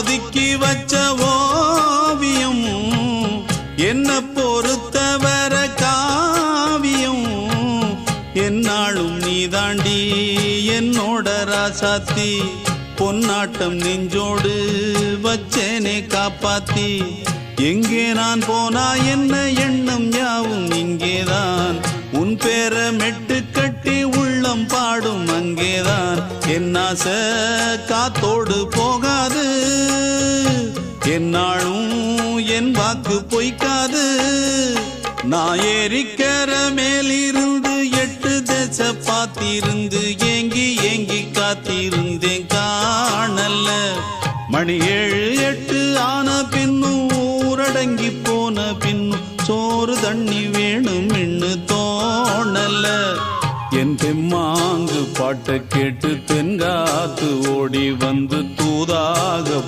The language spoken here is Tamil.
ஒதுக்கி வச்ச ஓவியம் என்ன பொறுத்தவர காவியம் என்னாலும் நீதாண்டி என்னோட ராசாத்தி பொன்னாட்டம் நெஞ்சோடு வச்சேனே காப்பாத்தி எங்கே நான் போனா என்ன எண்ணம் யாவும் இங்கேதான் உன் பேர மெட்டு கட்டி உள்ளம் பாடும் அங்கேதான் என் ஆசை காத்தோடு போகாது என்னாலும் என் வாக்கு பொய்க்காது நான் ஏறிக்கிற மேலிருந்து 8 தேச பார்த்திருந்து ஏங்கி ஏங்கி காத்திருந்தேன் காணல மணி 7 8 ஆன பின்னும் ஊரடங்கி போன பின்னும் சோறு தண்ணி வேணும் இன்னு தோணல என் தெம்மாங்கு பாட்டை கேட்டு தென்காத்து ஓடி வந்து தூதாக